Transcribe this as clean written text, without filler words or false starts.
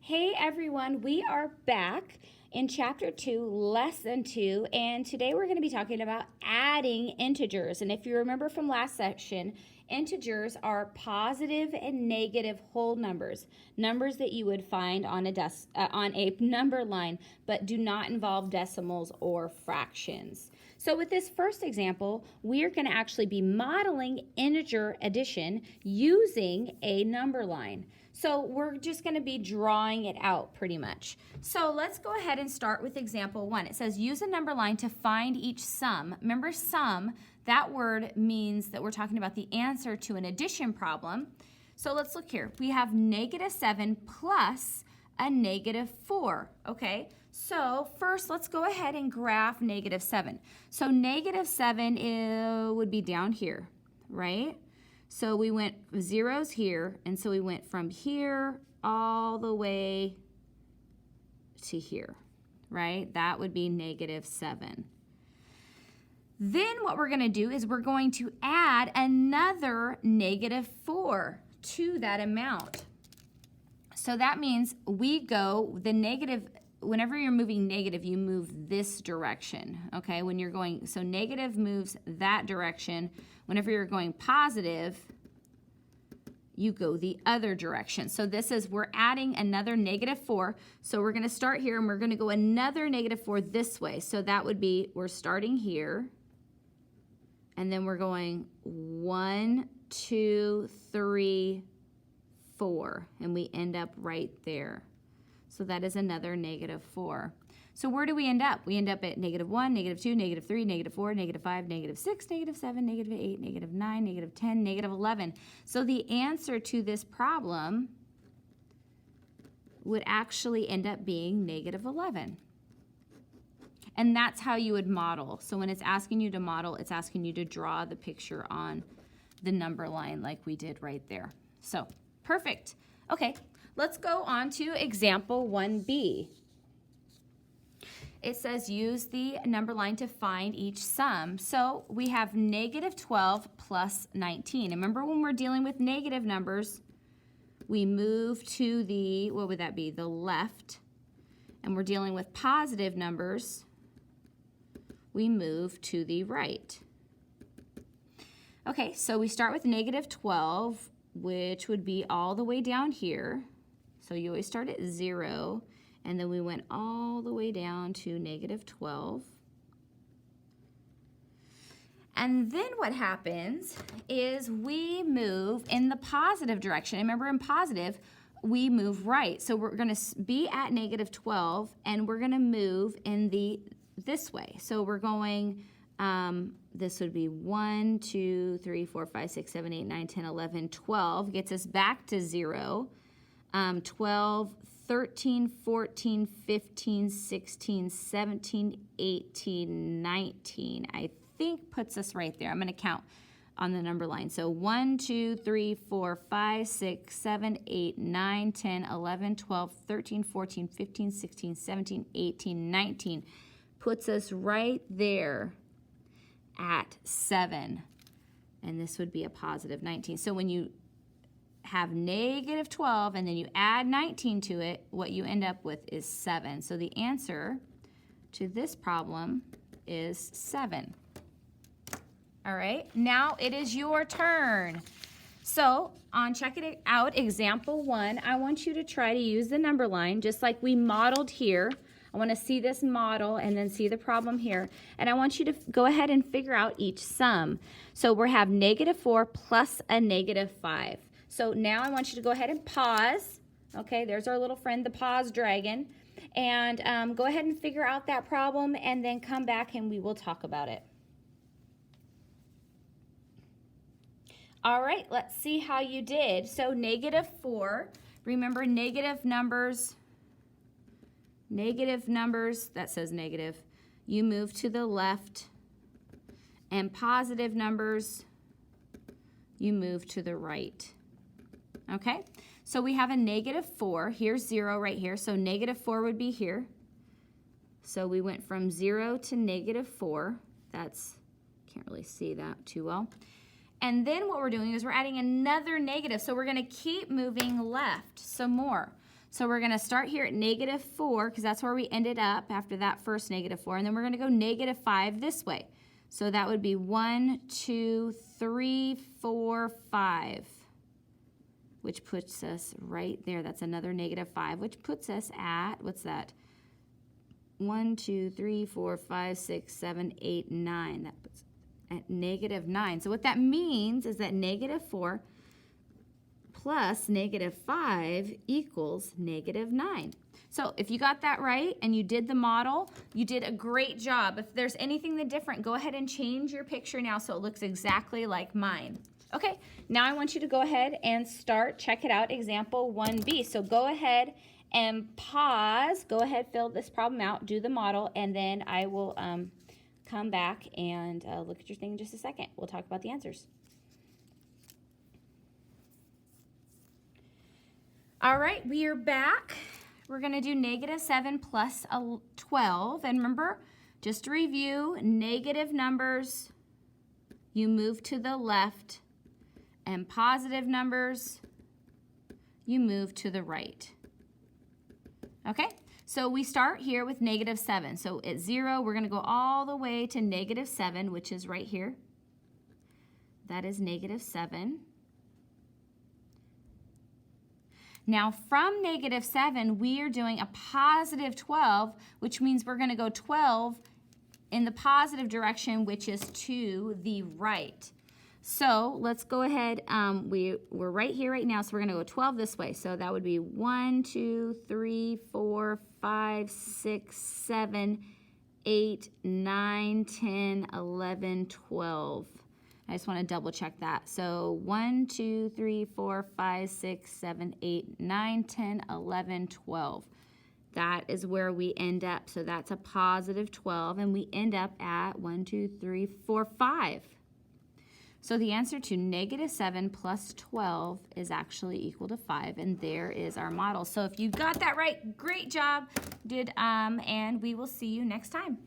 Hey everyone, we are back in Chapter 2, Lesson 2, and today we're going to be talking about adding integers. And if you remember from last section, integers are positive and negative whole numbers, numbers that you would find on a number line, but do not involve decimals or fractions. So with this first example, we are going to actually be modeling integer addition using a number line. So we're just going to be drawing it out pretty much. So let's go ahead and start with example 1. It says use a number line to find each sum. Remember sum, that word means that we're talking about the answer to an addition problem. So let's look here. We have -7 plus a -4, okay? So first let's go ahead and graph -7. So -7 would be down here, right? So we went zeros here, and so we went from here all the way to here, right? That would be -7. Then what we're going to do is we're going to add another -4 to that amount. So that means we go, the negative, whenever you're moving negative, you move this direction, okay? When you're going, so negative moves that direction. Whenever you're going positive, you go the other direction. So this is, we're adding another -4. So we're going to start here, and we're going to go another -4 this way. So that would be, we're starting here, and then we're going 1, 2, 3, 4, and we end up right there. So that is another -4. So where do we end up? We end up at -1, -2, -3, -4, -5, -6, -7, -8, -9, -10, -11. So the answer to this problem would actually end up being -11. And that's how you would model. So when it's asking you to model, it's asking you to draw the picture on the number line like we did right there. So perfect. Okay, let's go on to example 1b. It says use the number line to find each sum. So we have -12 plus 19. And remember, when we're dealing with negative numbers, we move to the, what would that be, the left. And we're dealing with positive numbers, we move to the right. Okay, so we start with -12, which would be all the way down here. So you always start at 0. And then we went all the way down to -12. And then what happens is we move in the positive direction. Remember, in positive, we move right. So we're going to be at -12, and we're going to move in this way. So we're going, this would be 1, 2, 3, 4, 5, 6, 7, 8, 9, 10, 11, 12. Gets us back to 0. 12, 13, 14, 15, 16, 17, 18, 19, I think puts us right there. I'm going to count on the number line. So 1, 2, 3, 4, 5, 6, 7, 8, 9, 10, 11, 12, 13, 14, 15, 16, 17, 18, 19 puts us right there at 7. And this would be a positive 19. So when you have -12 and then you add 19 to it, what you end up with is 7. So the answer to this problem is 7. All right, now it is your turn. So on check it out, example 1, I want you to try to use the number line just like we modeled here. I want to see this model and then see the problem here. And I want you to go ahead and figure out each sum. So we have -4 plus a -5. So now I want you to go ahead and pause. Okay, there's our little friend, the pause dragon. And go ahead and figure out that problem and then come back and we will talk about it. All right, let's see how you did. So -4, remember negative numbers, that says negative, you move to the left. And positive numbers, you move to the right. Okay, so we have a -4. Here's 0 right here. So -4 would be here. So we went from 0 to -4. That's, can't really see that too well. And then what we're doing is we're adding another negative. So we're going to keep moving left some more. So we're going to start here at -4 because that's where we ended up after that first -4. And then we're going to go -5 this way. So that would be 1, 2, 3, 4, 5, which puts us right there. That's another -5, which puts us at, what's that? 1, 2, 3, 4, 5, 6, 7, 8, 9. That puts at -9. So what that means is that -4 plus -5 equals -9. So if you got that right and you did the model, you did a great job. If there's anything that different, go ahead and change your picture now so it looks exactly like mine. Okay, now I want you to go ahead and start, check it out, example 1B. So go ahead and pause, go ahead, fill this problem out, do the model, and then I will come back and look at your thing in just a second. We'll talk about the answers. All right, we are back. We're going to do -7 plus 12. And remember, just to review, negative numbers, you move to the left, and positive numbers, you move to the right. Okay, so we start here with -7. So at 0, we're going to go all the way to -7, which is right here. That is -7. Now from -7, we are doing a positive 12, which means we're going to go 12 in the positive direction, which is to the right. So let's go ahead. We're right here right now, so we're going to go 12 this way. So that would be 1, 2, 3, 4, 5, 6, 7, 8, 9, 10, 11, 12. I just want to double check that. So 1, 2, 3, 4, 5, 6, 7, 8, 9, 10, 11, 12. That is where we end up. So that's a positive 12, and we end up at 1, 2, 3, 4, 5. So the answer to -7 plus 12 is actually equal to 5, and there is our model. So if you got that right, great job, and we will see you next time.